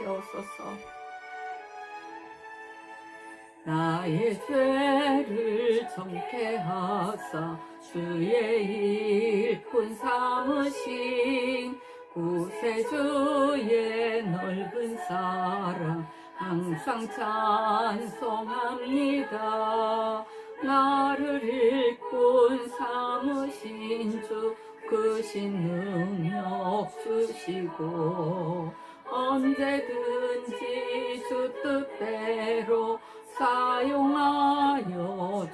하옵소서. 나의 죄를 정케 하사 주의 일꾼 삼으신 구세주의 넓은 사랑 항상 찬송합니다. 나를 일꾼 삼으신 주 크신 능력 주시고 언제든지 주 뜻대로 사용하여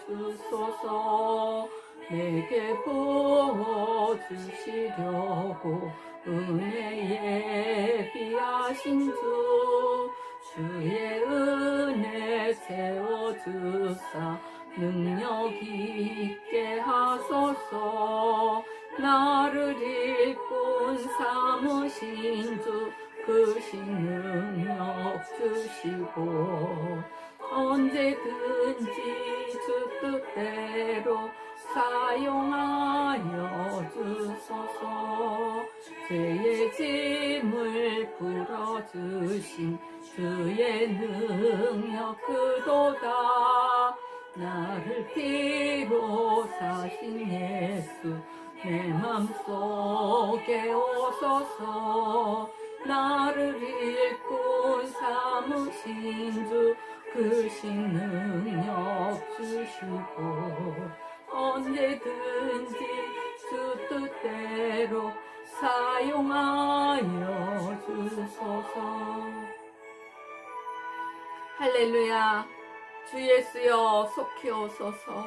주소서. 내게 부어주시려고 은혜에 비하신 주 주의 은혜 채워주사 능력 있게 하소서. 나를 일꾼 삼으신 주 크신 능력 주시고 언제든지 주 뜻대로 사용하여 주소서. 죄의 짐을 풀어주신 주의 능력 그도다. 나를 피로 사신 예수 내 맘속에 오소서. 나를 일꾼 삼으신 주 크신 능력 주시고 언제든지 주 뜻대로 사용하여 주소서. 할렐루야. 주 예수여 속히 오소서.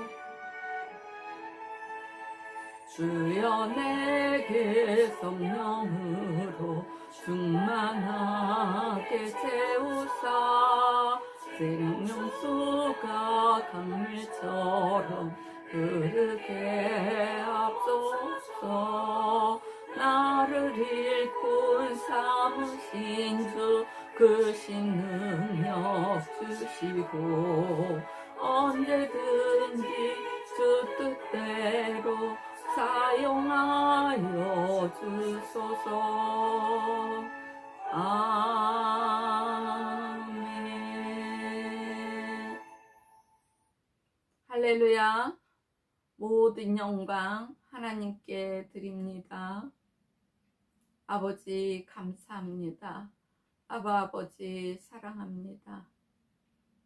주여 내게 성령으로 충만하게 채우사 생명수가 강물처럼 흐르게 하옵소서. 나를 일꾼 삼으신 주 크신 능력 주시고 언제든지 주 뜻대로 사용하여 주소서. 아멘. 할렐루야. 모든 영광 하나님께 드립니다. 아버지 감사합니다. 아버지 사랑합니다.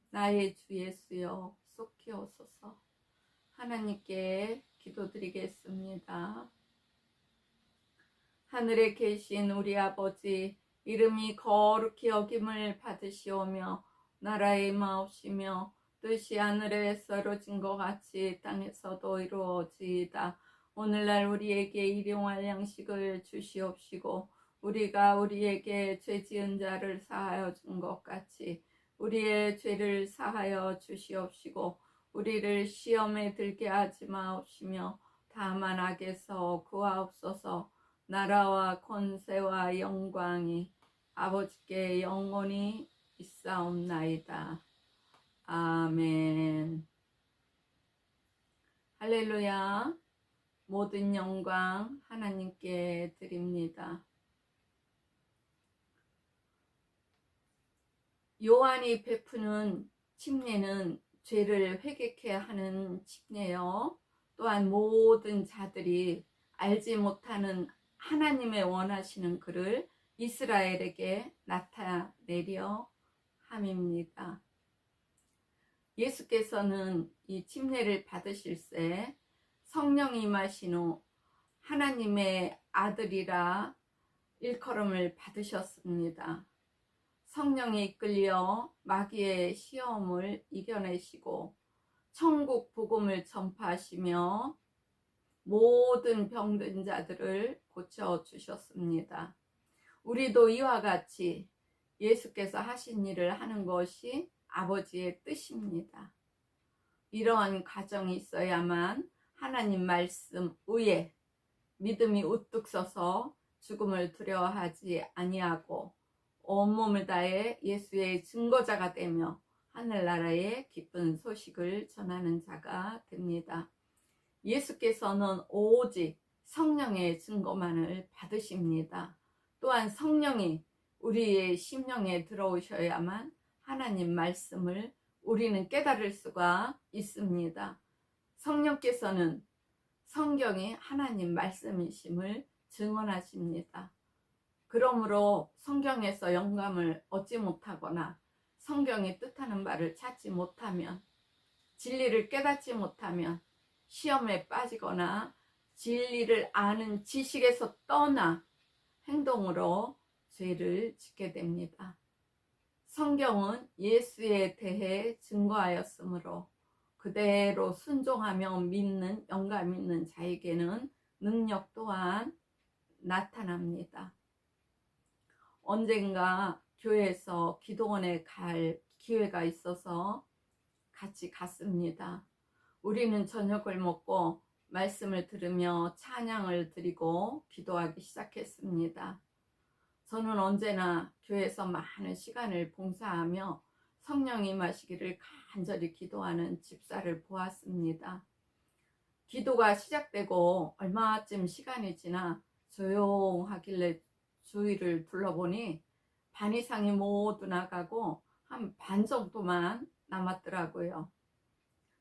나의 주 예수여 속히 오소서. 하나님께 기도드리겠습니다. 하늘에 계신 우리 아버지, 이름이 거룩히 여김을 받으시오며 나라의 마옵시며 뜻이 하늘에서 이루어진 것 같이 땅에서도 이루어지이다. 오늘날 우리에게 일용할 양식을 주시옵시고 우리가 우리에게 죄 지은 자를 사하여 준 것 같이 우리의 죄를 사하여 주시옵시고 우리를 시험에 들게 하지 마옵시며 다만 악에서 구하옵소서. 나라와 권세와 영광이 아버지께 영원히 있사옵나이다. 아멘. 할렐루야. 모든 영광 하나님께 드립니다. 요한이 베푸는 침례는 죄를 회개케 하는 침례요. 또한 모든 자들이 알지 못하는 하나님의 원하시는 그를 이스라엘에게 나타내려 함입니다. 예수께서는 이 침례를 받으실세 성령이 임하신 후 하나님의 아들이라 일컬음을 받으셨습니다. 성령에 이끌려 마귀의 시험을 이겨내시고 천국 복음을 전파하시며 모든 병든 자들을 고쳐주셨습니다. 우리도 이와 같이 예수께서 하신 일을 하는 것이 아버지의 뜻입니다. 이러한 과정이 있어야만 하나님 말씀 위에 믿음이 우뚝 서서 죽음을 두려워하지 아니하고 온몸을 다해 예수의 증거자가 되며 하늘나라의 기쁜 소식을 전하는 자가 됩니다. 예수께서는 오직 성령의 증거만을 받으십니다. 또한 성령이 우리의 심령에 들어오셔야만 하나님 말씀을 우리는 깨달을 수가 있습니다. 성령께서는 성경이 하나님 말씀이심을 증언하십니다. 그러므로 성경에서 영감을 얻지 못하거나 성경이 뜻하는 바를 찾지 못하면, 진리를 깨닫지 못하면 시험에 빠지거나 진리를 아는 지식에서 떠나 행동으로 죄를 짓게 됩니다. 성경은 예수에 대해 증거하였으므로 그대로 순종하며 믿는 영감 있는 자에게는 능력 또한 나타납니다. 언젠가 교회에서 기도원에 갈 기회가 있어서 같이 갔습니다. 우리는 저녁을 먹고 말씀을 들으며 찬양을 드리고 기도하기 시작했습니다. 저는 언제나 교회에서 많은 시간을 봉사하며 성령이 임하시기를 간절히 기도하는 집사를 보았습니다. 기도가 시작되고 얼마쯤 시간이 지나 조용하길래 주위를 둘러보니 반 이상이 모두 나가고 한 반 정도만 남았더라고요.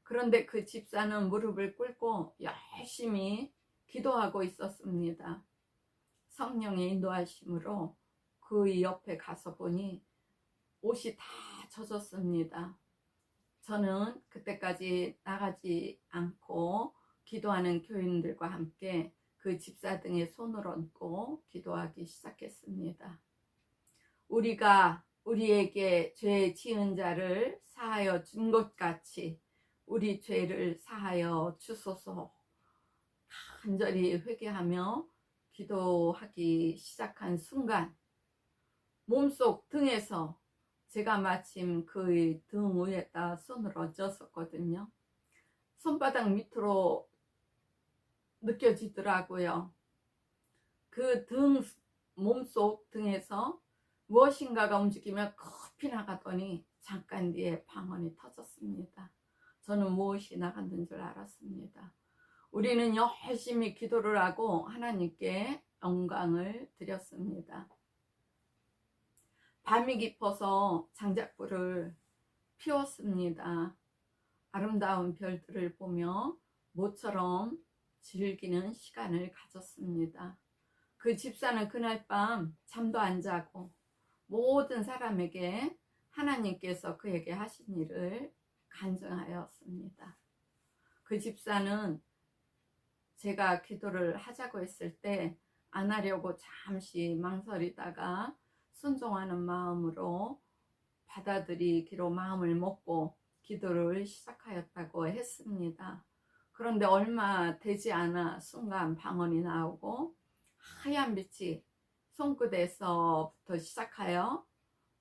그런데 그 집사는 무릎을 꿇고 열심히 기도하고 있었습니다. 성령의 인도하심으로 그 옆에 가서 보니 옷이 다 젖었습니다. 저는 그때까지 나가지 않고 기도하는 교인들과 함께 그 집사 등에 손을 얹고 기도하기 시작했습니다. 우리가 우리에게 죄 지은 자를 사하여 준 것 같이 우리 죄를 사하여 주소서. 간절히 회개하며 기도하기 시작한 순간 몸속 등에서, 제가 마침 그 등 위에다 손을 얹었었거든요, 손바닥 밑으로 느껴지더라고요. 그 몸속 등에서 무엇인가가 움직이며 급히 나가더니 잠깐 뒤에 방언이 터졌습니다. 저는 무엇이 나갔는 줄 알았습니다. 우리는 열심히 기도를 하고 하나님께 영광을 드렸습니다. 밤이 깊어서 장작불을 피웠습니다. 아름다운 별들을 보며 모처럼 즐기는 시간을 가졌습니다. 그 집사는 그날 밤 잠도 안 자고 모든 사람에게 하나님께서 그에게 하신 일을 간증하였습니다. 그 집사는 제가 기도를 하자고 했을 때 안 하려고 잠시 망설이다가 순종하는 마음으로 받아들이기로 마음을 먹고 기도를 시작하였다고 했습니다. 그런데 얼마 되지 않아 순간 방언이 나오고 하얀 빛이 손끝에서부터 시작하여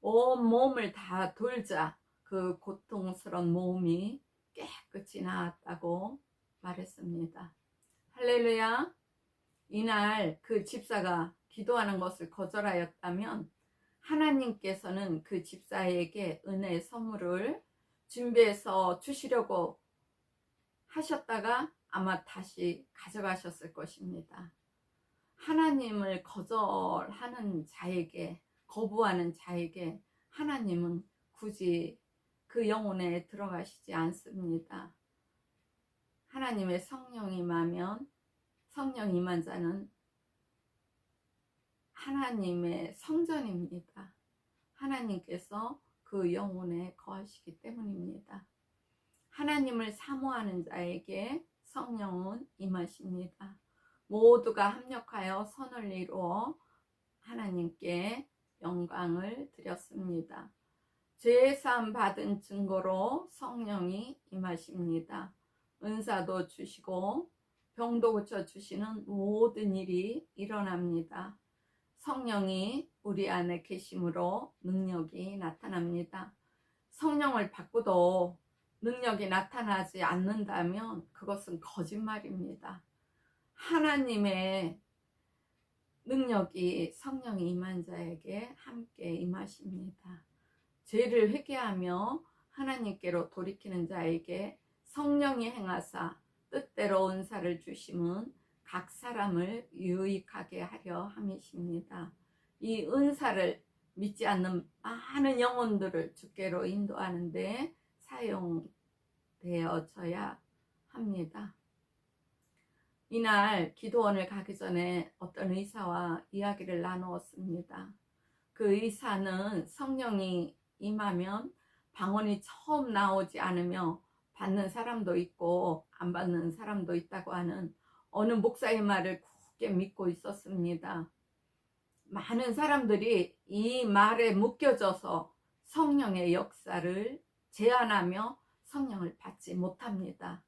온 몸을 다 돌자 그 고통스러운 몸이 깨끗이 나았다고 말했습니다. 할렐루야. 이날 그 집사가 기도하는 것을 거절하였다면 하나님께서는 그 집사에게 은혜의 선물을 준비해서 주시려고 하셨다가 아마 다시 가져가셨을 것입니다. 하나님을 거절하는 자에게, 거부하는 자에게 하나님은 굳이 그 영혼에 들어가시지 않습니다. 하나님의 성령이 임하면, 성령 임한 자는 하나님의 성전입니다. 하나님께서 그 영혼에 거하시기 때문입니다. 하나님을 사모하는 자에게 성령은 임하십니다. 모두가 합력하여 선을 이루어 하나님께 영광을 드렸습니다. 죄사함 받은 증거로 성령이 임하십니다. 은사도 주시고 병도 고쳐주시는 모든 일이 일어납니다. 성령이 우리 안에 계심으로 능력이 나타납니다. 성령을 받고도 능력이 나타나지 않는다면 그것은 거짓말입니다. 하나님의 능력이 성령이 임한 자에게 함께 임하십니다. 죄를 회개하며 하나님께로 돌이키는 자에게 성령이 행하사 뜻대로 은사를 주심은 각 사람을 유익하게 하려 함이십니다. 이 은사를 믿지 않는 많은 영혼들을 주께로 인도하는데 사용되어져야 합니다. 이날 기도원을 가기 전에 어떤 의사와 이야기를 나누었습니다. 그 의사는 성령이 임하면 방언이 처음 나오지 않으며 받는 사람도 있고 안 받는 사람도 있다고 하는 어느 목사의 말을 굳게 믿고 있었습니다. 많은 사람들이 이 말에 묶여져서 성령의 역사를 제한하며 성령을 받지 못합니다.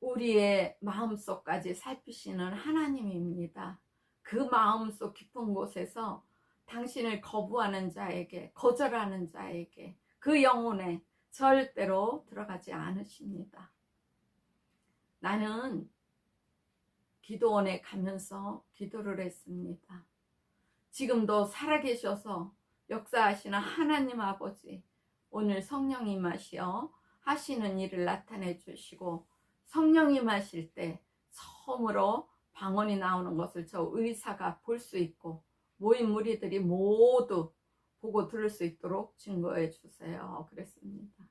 우리의 마음속까지 살피시는 하나님입니다. 그 마음속 깊은 곳에서 당신을 거부하는 자에게, 거절하는 자에게, 그 영혼에 절대로 들어가지 않으십니다. 나는 기도원에 가면서 기도를 했습니다. 지금도 살아계셔서 역사하시는 하나님 아버지, 오늘 성령 임하시어 하시는 일을 나타내 주시고 성령 임하실 때 처음으로 방언이 나오는 것을 저 의사가 볼 수 있고 모인 무리들이 모두 보고 들을 수 있도록 증거해 주세요. 그랬습니다.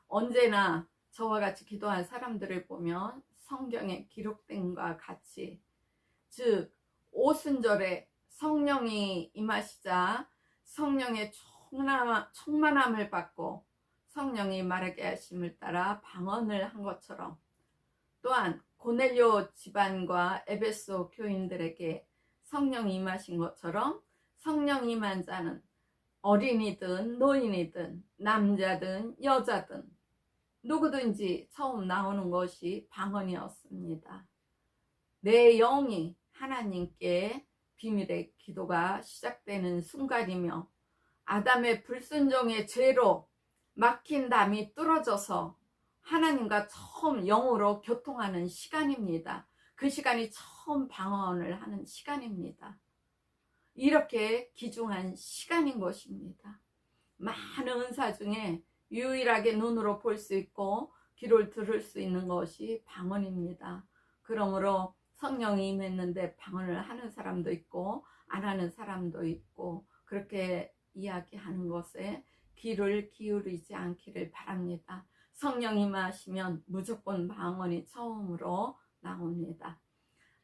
언제나 저와 같이 기도한 사람들을 보면 성경에 기록된 것과 같이, 즉 오순절에 성령이 임하시자 성령의 충만함을 받고 성령이 말하게 하심을 따라 방언을 한 것처럼, 또한 고넬료 집안과 에베소 교인들에게 성령이 임하신 것처럼 성령 임한 자는 어린이든 노인이든 남자든 여자든 누구든지 처음 나오는 것이 방언이었습니다. 내 영이 하나님께 비밀의 기도가 시작되는 순간이며 아담의 불순종의 죄로 막힌 담이 뚫어져서 하나님과 처음 영으로 교통하는 시간입니다. 그 시간이 처음 방언을 하는 시간입니다. 이렇게 귀중한 시간인 것입니다. 많은 은사 중에 유일하게 눈으로 볼 수 있고 귀로 들을 수 있는 것이 방언입니다. 그러므로 성령이 임했는데 방언을 하는 사람도 있고 안 하는 사람도 있고, 그렇게 이야기하는 것에 귀를 기울이지 않기를 바랍니다. 성령 임하시면 무조건 방언이 처음으로 나옵니다.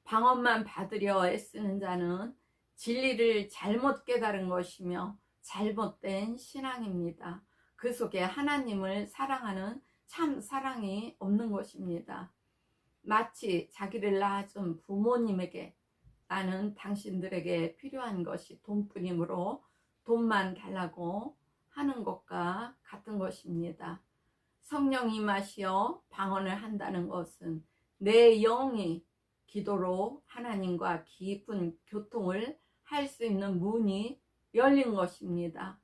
방언만 받으려 애쓰는 자는 진리를 잘못 깨달은 것이며 잘못된 신앙입니다. 그 속에 하나님을 사랑하는 참 사랑이 없는 것입니다. 마치 자기를 낳아준 부모님에게 나는 당신들에게 필요한 것이 돈뿐이므로 돈만 달라고 하는 것과 같은 것입니다. 성령 임하시어 방언을 한다는 것은 내 영이 기도로 하나님과 깊은 교통을 할 수 있는 문이 열린 것입니다.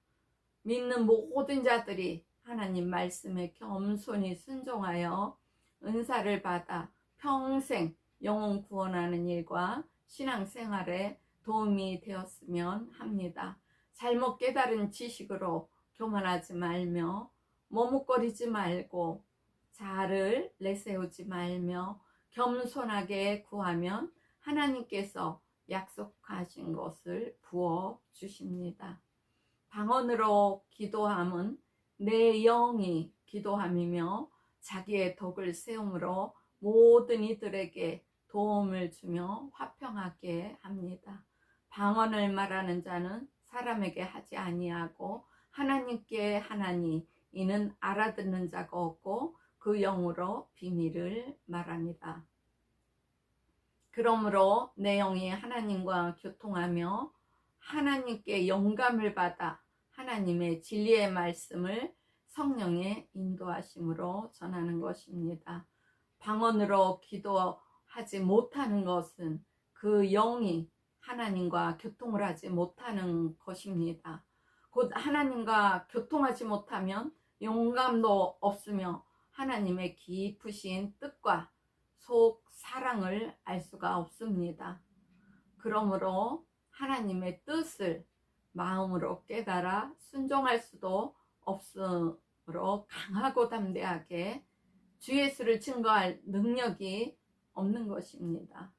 믿는 모든 자들이 하나님 말씀에 겸손히 순종하여 은사를 받아 평생 영혼 구원하는 일과 신앙생활에 도움이 되었으면 합니다. 잘못 깨달은 지식으로 교만하지 말며 머뭇거리지 말고 자아를 내세우지 말며 겸손하게 구하면 하나님께서 약속하신 것을 부어 주십니다. 방언으로 기도함은 내 영이 기도함이며 자기의 덕을 세움으로 모든 이들에게 도움을 주며 화평하게 합니다. 방언을 말하는 자는 사람에게 하지 아니하고 하나님께 하나니, 이는 알아듣는 자가 없고 그 영으로 비밀을 말합니다. 그러므로 내 영이 하나님과 교통하며 하나님께 영감을 받아 하나님의 진리의 말씀을 성령의 인도하심으로 전하는 것입니다. 방언으로 기도하지 못하는 것은 그 영이 하나님과 교통을 하지 못하는 것입니다. 곧 하나님과 교통하지 못하면 영감도 없으며 하나님의 깊으신 뜻과 속 사랑을 알 수가 없습니다. 그러므로 하나님의 뜻을 마음으로 깨달아 순종할 수도 없으므로 강하고 담대하게 주 예수를 증거할 능력이 없는 것입니다.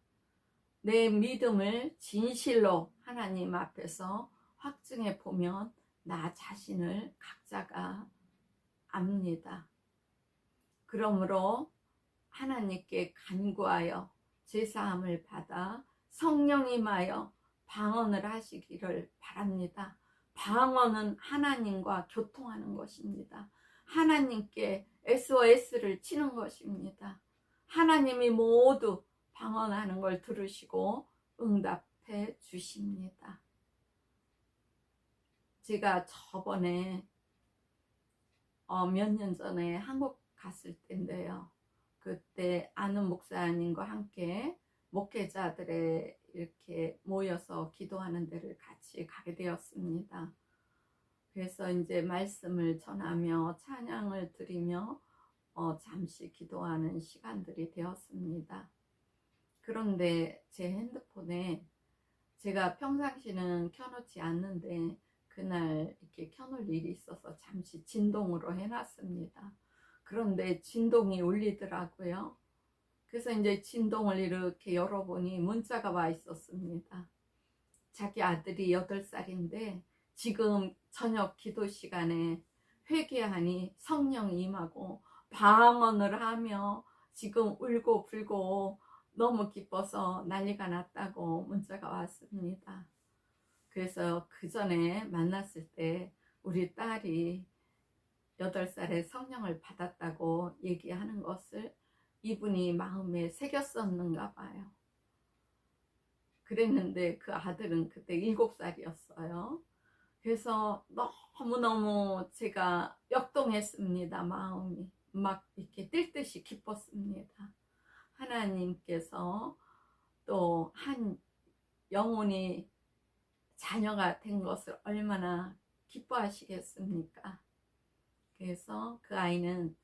내 믿음을 진실로 하나님 앞에서 확증해 보면 나 자신을 각자가 압니다. 그러므로 하나님께 간구하여 제사함을 받아 성령 임하여 방언을 하시기를 바랍니다. 방언은 하나님과 교통하는 것입니다. 하나님께 SOS를 치는 것입니다. 하나님이 모두 방언하는 걸 들으시고 응답해 주십니다. 제가 저번에 몇 년 전에 한국 갔을 때인데요. 그때 아는 목사님과 함께 목회자들의 이렇게 모여서 기도하는 데를 같이 가게 되었습니다. 그래서 이제 말씀을 전하며 찬양을 드리며 잠시 기도하는 시간들이 되었습니다. 그런데 제 핸드폰에 제가 평상시는 켜놓지 않는데 그날 이렇게 켜놓을 일이 있어서 잠시 진동으로 해놨습니다. 그런데 진동이 울리더라고요. 그래서 이제 진동을 이렇게 열어보니 문자가 와 있었습니다. 자기 아들이 8살인데 지금 저녁 기도 시간에 회개하니 성령이 임하고 방언을 하며 지금 울고 불고 너무 기뻐서 난리가 났다고 문자가 왔습니다. 그래서 그 전에 만났을 때 우리 딸이 8살에 성령을 받았다고 얘기하는 것을 이분이 마음에 새겼었는가 봐요. 그랬는데 그 아들은 그때 7살이었어요. 그래서 너무너무 제가 역동했습니다. 마음이 막 이렇게 뛸 듯이 기뻤습니다. 하나님께서 또 한 영혼이 자녀가 된 것을 얼마나 기뻐하시겠습니까? 그래서 그 아이는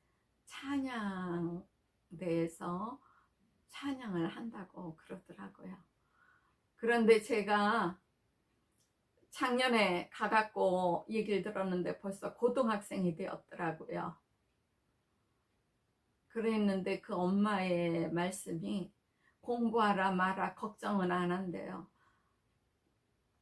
찬양대에서 찬양을 한다고 그러더라고요. 그런데 제가 작년에 가갖고 얘기를 들었는데 벌써 고등학생이 되었더라고요. 그랬는데 그 엄마의 말씀이 공부하라 마라 걱정은 안 한대요.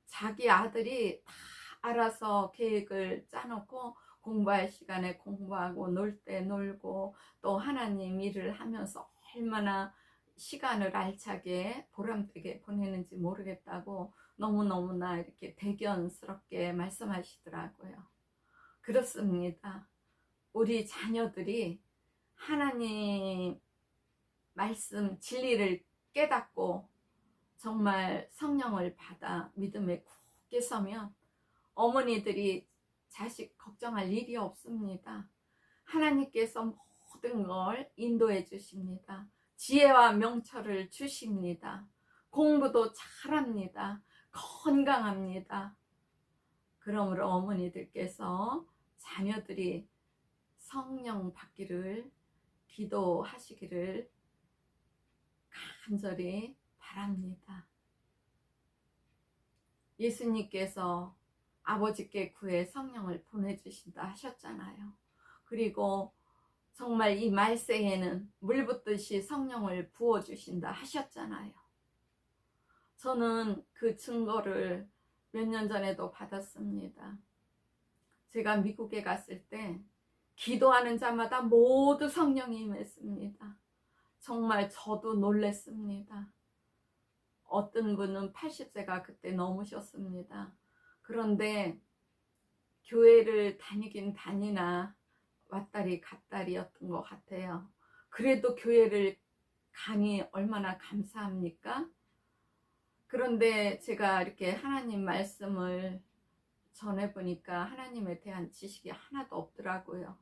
자기 아들이 다 알아서 계획을 짜놓고 공부할 시간에 공부하고 놀 때 놀고 또 하나님 일을 하면서 얼마나 시간을 알차게 보람되게 보내는지 모르겠다고 너무너무나 이렇게 대견스럽게 말씀하시더라고요. 그렇습니다. 우리 자녀들이 하나님 말씀 진리를 깨닫고 정말 성령을 받아 믿음에 굳게 서면 어머니들이 자식 걱정할 일이 없습니다. 하나님께서 모든 걸 인도해 주십니다. 지혜와 명철을 주십니다. 공부도 잘합니다. 건강합니다. 그러므로 어머니들께서 자녀들이 성령 받기를 기도하시기를 간절히 바랍니다. 예수님께서 아버지께 구해 성령을 보내주신다 하셨잖아요. 그리고 정말 이 말세에는 물 붓듯이 성령을 부어주신다 하셨잖아요. 저는 그 증거를 몇 년 전에도 받았습니다. 제가 미국에 갔을 때 기도하는 자마다 모두 성령이 임했습니다. 정말 저도 놀랬습니다. 어떤 분은 80세가 그때 넘으셨습니다. 그런데 교회를 다니긴 다니나 왔다리 갔다리였던 것 같아요. 그래도 교회를 가니 얼마나 감사합니까? 그런데 제가 이렇게 하나님 말씀을 전해보니까 하나님에 대한 지식이 하나도 없더라고요.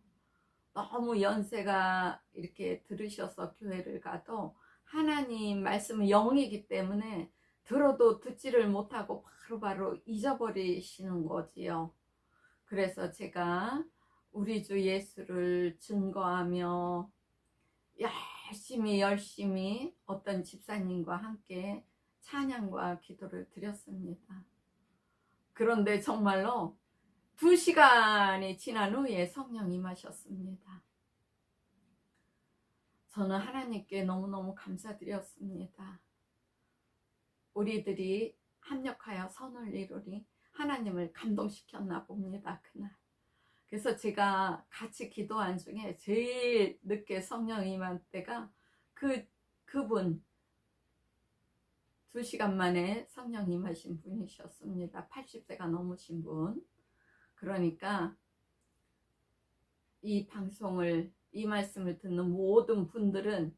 너무 연세가 이렇게 들으셔서 교회를 가도 하나님 말씀은 영이기 때문에 들어도 듣지를 못하고 바로바로 잊어버리시는 거지요. 그래서 제가 우리 주 예수를 증거하며 열심히 어떤 집사님과 함께 찬양과 기도를 드렸습니다. 그런데 정말로 2시간이 지난 후에 성령 임하셨습니다. 저는 하나님께 너무너무 감사드렸습니다. 우리들이 합력하여 선을 이루니 하나님을 감동시켰나 봅니다. 그날. 그래서 제가 같이 기도한 중에 제일 늦게 성령 임한 때가 그분 2시간 만에 성령 임하신 분이셨습니다. 80세가 넘으신 분. 그러니까 이 방송을, 이 말씀을 듣는 모든 분들은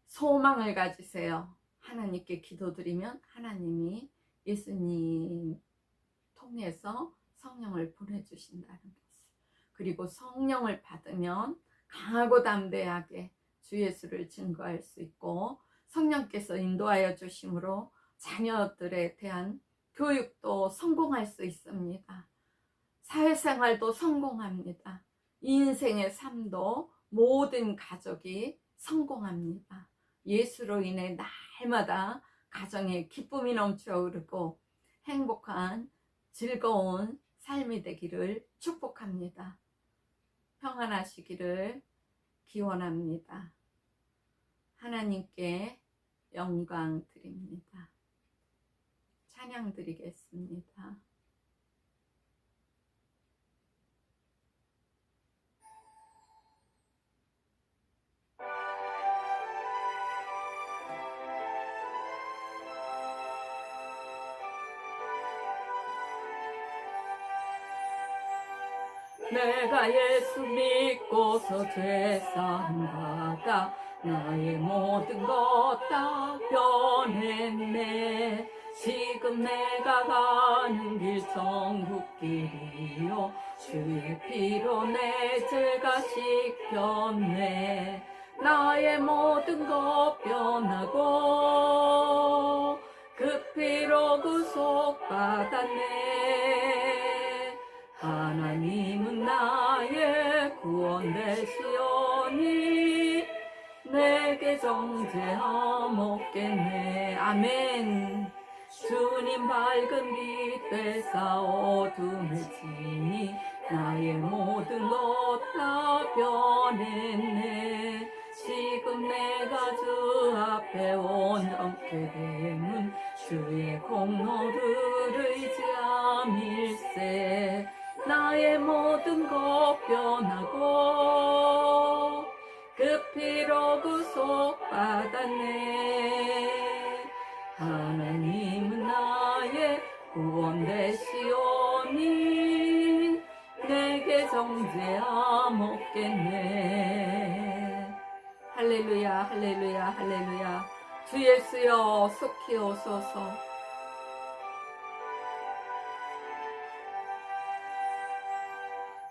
소망을 가지세요. 하나님께 기도드리면 하나님이 예수님 통해서 성령을 보내주신다는 것을, 그리고 성령을 받으면 강하고 담대하게 주 예수를 증거할 수 있고, 성령께서 인도하여 주심으로 자녀들에 대한 교육도 성공할 수 있습니다. 사회생활도 성공합니다. 인생의 삶도 모든 가족이 성공합니다. 예수로 인해 날마다 가정에 기쁨이 넘쳐 흐르고 행복한 즐거운 삶이 되기를 축복합니다. 평안하시기를 기원합니다. 하나님께 영광 드립니다. 찬양 드리겠습니다. 내가 예수 믿고서 죄사함 받아 나의 모든 것 다 변했네. 지금 내가 가는 길 천국길이요 주의 피로 내 죄가 씻겼네. 나의 모든 것 변하고 그 피로 구속받았네. 하나님은 나의 구원 되시오니 내게 정죄함 없겠네. 아멘. 주님 밝은 빛 되사 어둠을 지니 나의 모든 것 다 변했네. 지금 내가 주 앞에 온전케 됨은 주의 공로를 의지함일세. 나의 모든 것 변하고 그 피로 구속받았네. 하나님은 나의 구원 되시오니 내게 정죄함 없겠네. 할렐루야, 할렐루야, 할렐루야. 주 예수여 속히 오소서.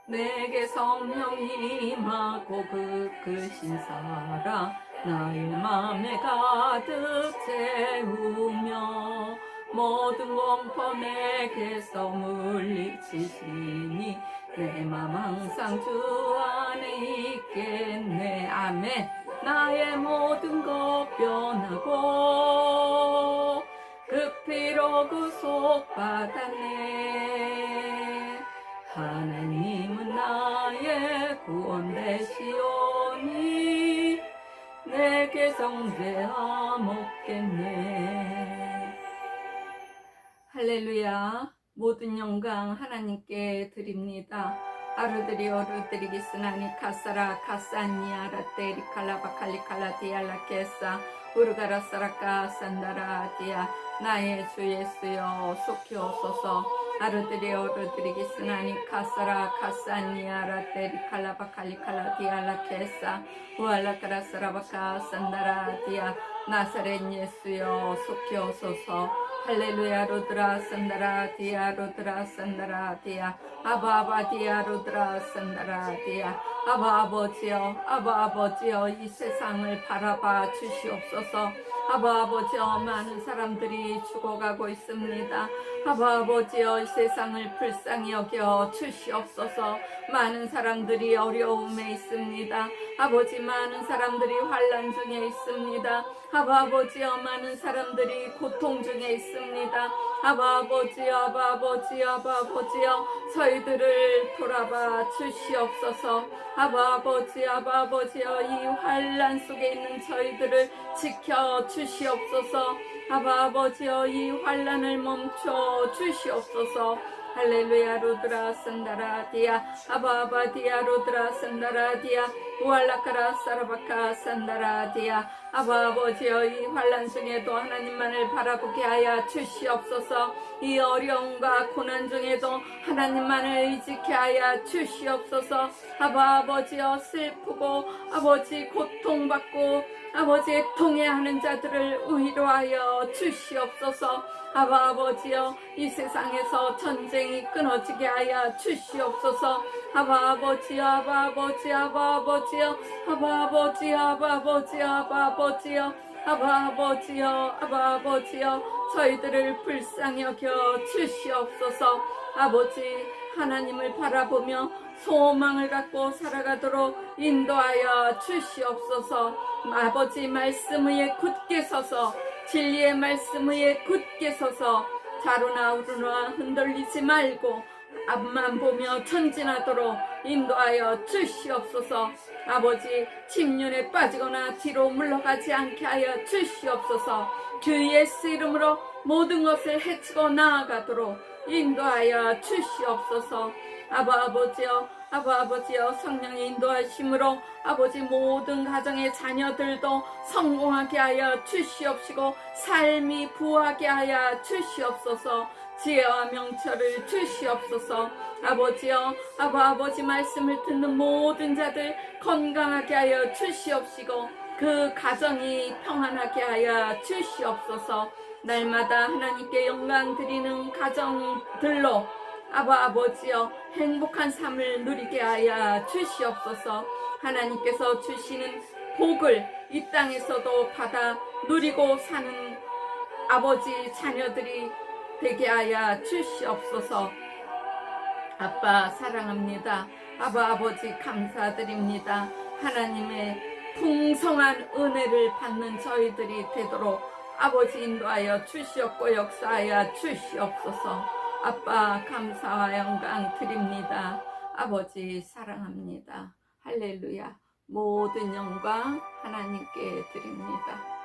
내게 성령이 임하고 그신 사랑 나의 맘에 가득 채우며 모든 공포 내게서 물리치시니 내 맘 항상 주 안에 있겠네. 아멘. 나의 모든 것 변하고 그 피로 구속받았네. 하나님은 나의 구원 되시오니 내게 정죄함 없겠네. 할렐루야. 모든 영광 하나님께 드립니다. 아르드리 오르드리 기스나니 카사라 카사니아라 테리 칼라바 칼리칼라 디알라 케사 우르가라사라카 산다라 디아. 나의 주 예수여 속히 오소서. 아르드리 오르드리 기스나니 카사라 카사니아라 테리 칼라바 칼리칼라 디알라 케사 우알라카라사라바카 산다라 디아. 나사렛 예수여 속히 오소서. 할렐루야. 로드라 산다라 디아 로드라 산다라 디아. 아바 디아 로드라 산다라 디아. 아버지여 아버지여 이 세상을 바라봐 주시옵소서. 아버지여 많은 사람들이 죽어가고 있습니다. 아버지여 이 세상을 불쌍히 여겨 주시옵소서. 많은 사람들이 어려움에 있습니다. 아버지 많은 사람들이 환난 중에 있습니다. 아버지여 많은 사람들이 고통 중에 있습니다. 아버지여 저희들을 돌아봐 주시옵소서. 아버지여 이 환난 속에 있는 저희들을 지켜 주시옵소서. 아바 아버지여 이 환란을 멈춰 주시옵소서. 할렐루야 로드라 산다라디아 아바아바디아 로드라 산다라디아 우알라카라 사라바카 산다라디아 아바 아버지여 이 환란 중에도 하나님만을 바라보게 하여 주시옵소서. 이 어려움과 고난 중에도 하나님만을 의지케 하여 주시옵소서. 아바 아버지여 슬프고 아버지 고통받고 아버지 통해하는 자들을 위로하여 주시옵소서. 아바 아버지여 이 세상에서 전쟁이 끊어지게 하여 주시옵소서. 아바 아버지여 아바 아버지 아바 아버지여 아바 아버지여 아바 아버지여 아바 아버지여 아바 아버지여 아바 아버지여 저희들을 불쌍히 여겨 주시옵소서. 아버지 하나님을 바라보며 소망을 갖고 살아가도록 인도하여 주시옵소서. 아버지 말씀 위에 굳게 서서 진리의 말씀 위에 굳게 서서 좌로나 우로나 흔들리지 말고 앞만 보며 전진하도록 인도하여 주시옵소서. 아버지 침륜에 빠지거나 뒤로 물러가지 않게 하여 주시옵소서. 주 예수 이름으로 모든 것을 해치고 나아가도록 인도하여 주시옵소서. 아바 아버지여 성령의 인도하심으로 아버지 모든 가정의 자녀들도 성공하게 하여 주시옵시고 삶이 부하게 하여 주시옵소서. 지혜와 명철을 주시옵소서. 아버지여 아버지 말씀을 듣는 모든 자들 건강하게 하여 주시옵시고 그 가정이 평안하게 하여 주시옵소서. 날마다 하나님께 영광 드리는 가정들로 아버지여 행복한 삶을 누리게 하여 주시옵소서. 하나님께서 주시는 복을 이 땅에서도 받아 누리고 사는 아버지 자녀들이 되게 하여 주시옵소서. 아빠 사랑합니다. 아버지 감사드립니다. 하나님의 풍성한 은혜를 받는 저희들이 되도록 아버지 인도하여 주시옵고 역사하여 주시옵소서. 아빠 감사와 영광 드립니다. 아버지 사랑합니다. 할렐루야. 모든 영광 하나님께 드립니다.